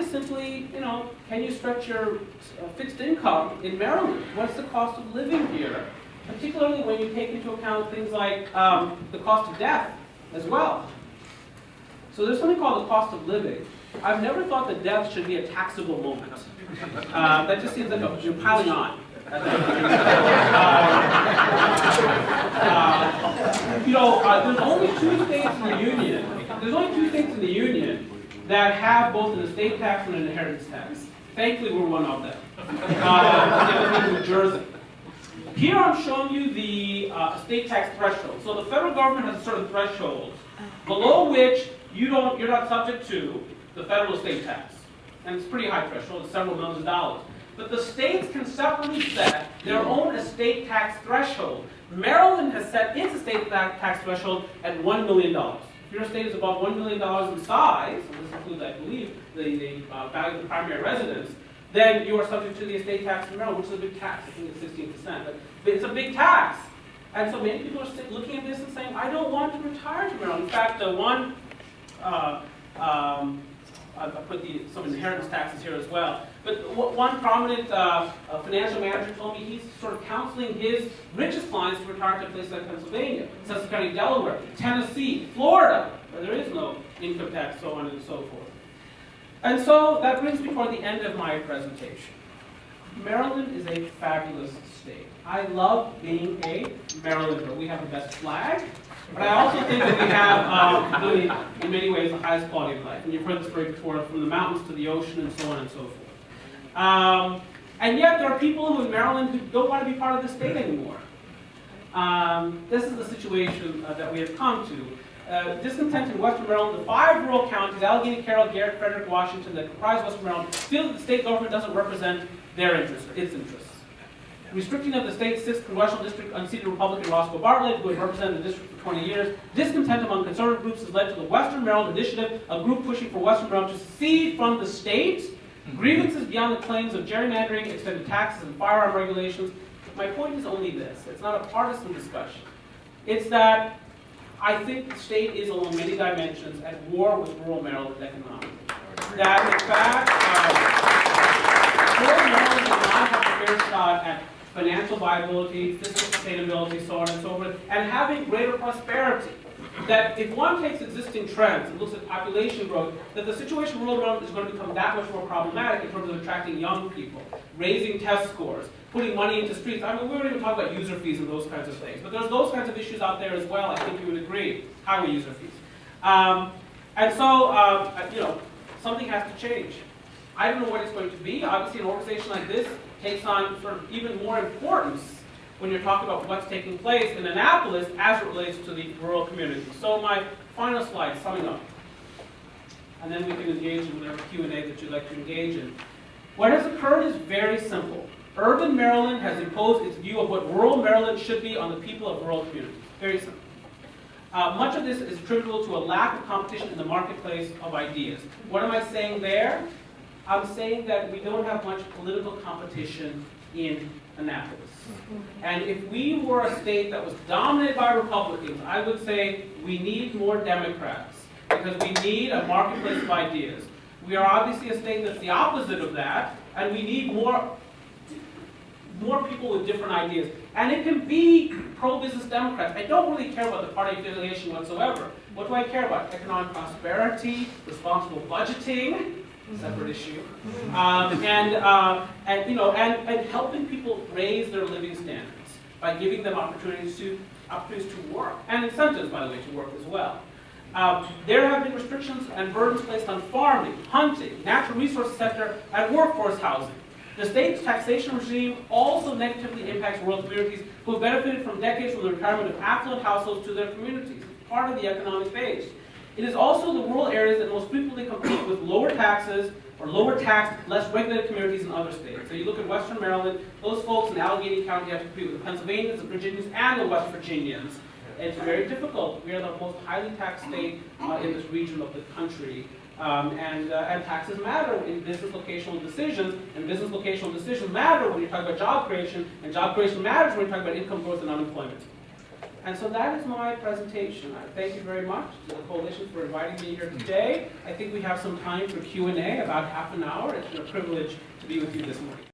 is simply, can you stretch your fixed income in Maryland? What's the cost of living here? Particularly when you take into account things like the cost of death as well. So there's something called the cost of living. I've never thought that death should be a taxable moment. That just seems like you're piling on. There's only two states in the union. There's only two states in the union that have both an estate tax and an inheritance tax. Thankfully, we're one of them. The other being New Jersey. Here I'm showing you the estate tax threshold. So the federal government has a certain threshold below which you're not subject to the federal estate tax. And it's a pretty high threshold, it's several million dollars. But the states can separately set their own estate tax threshold. Maryland has set its estate tax threshold at $1 million. If your estate is above $1 million in size, and this includes, I believe, the value of the primary residence, then you are subject to the estate tax in Maryland, which is a big tax. I think it's 16%. But it's a big tax. And so many people are looking at this and saying, I don't want to retire to Maryland. In fact, I've put some inheritance taxes here as well. But one prominent financial manager told me he's sort of counseling his richest clients to retire to places like Pennsylvania, Sussex County, Delaware, Tennessee, Florida, where there is no income tax, so on and so forth. And so that brings me toward the end of my presentation. Maryland is a fabulous state. I love being a Marylander. We have the best flag. But I also think that we have, really, in many ways, the highest quality of life. And you've heard this story before, from the mountains to the ocean and so on and so forth. And yet there are people who in Maryland who don't want to be part of the state anymore. This is the situation that we have come to. Discontent in Western Maryland, the 5 rural counties, Allegheny, Carroll, Garrett, Frederick, Washington, that comprise Western Maryland, feel that the state government doesn't represent their interests, or its interests. Restricting of the state's 6th congressional district unseated Republican Roscoe Bartlett, who had represented the district for 20 years. Discontent among conservative groups has led to the Western Maryland Initiative, a group pushing for Western Maryland to secede from the state. Grievances beyond the claims of gerrymandering, extended taxes, and firearm regulations. My point is only this. It's not a partisan discussion. It's that I think the state is, along many dimensions, at war with rural Maryland economically. That, in fact, rural Maryland does not have a fair shot at financial viability, fiscal sustainability, so on and so forth, and having greater prosperity. That if one takes existing trends and looks at population growth, that the situation in rural Maryland is going to become that much more problematic in terms of attracting young people, raising test scores, putting money into streets. I mean, we don't even talk about user fees and those kinds of things, but there's those kinds of issues out there as well. I think you would agree, highway user fees. And so, something has to change. I don't know what it's going to be. Obviously, an organization like this takes on sort of even more importance when you're talking about what's taking place in Annapolis as it relates to the rural community. So my final slide, summing up. And then we can engage in whatever Q&A that you'd like to engage in. What has occurred is very simple. Urban Maryland has imposed its view of what rural Maryland should be on the people of rural communities. Very simple. Much of this is attributable to a lack of competition in the marketplace of ideas. What am I saying there? I'm saying that we don't have much political competition in Annapolis. And if we were a state that was dominated by Republicans, I would say we need more Democrats because we need a marketplace of ideas. We are obviously a state that's the opposite of that, and we need more people with different ideas. And it can be pro-business Democrats. I don't really care about the party affiliation whatsoever. What do I care about? Economic prosperity, responsible budgeting, separate issue, and helping people raise their living standards by giving them opportunities to work, and incentives, by the way, to work as well. There have been restrictions and burdens placed on farming, hunting, natural resource sector, and workforce housing. The state's taxation regime also negatively impacts rural communities who have benefited from decades from the retirement of affluent households to their communities, part of the economic base. It is also the rural areas that most frequently compete with lower taxes or lower taxed, less regulated communities in other states. So you look at Western Maryland, those folks in Allegheny County have to compete with the Pennsylvanians, the Virginians, and the West Virginians. It's very difficult. We are the most highly taxed state in this region of the country. And taxes matter in business locational decisions, and business locational decisions matter when you talk about job creation, and job creation matters when you talk about income growth and unemployment. And so that is my presentation. I thank you very much to the coalition for inviting me here today. I think we have some time for Q&A, about half an hour. It's been a privilege to be with you this morning.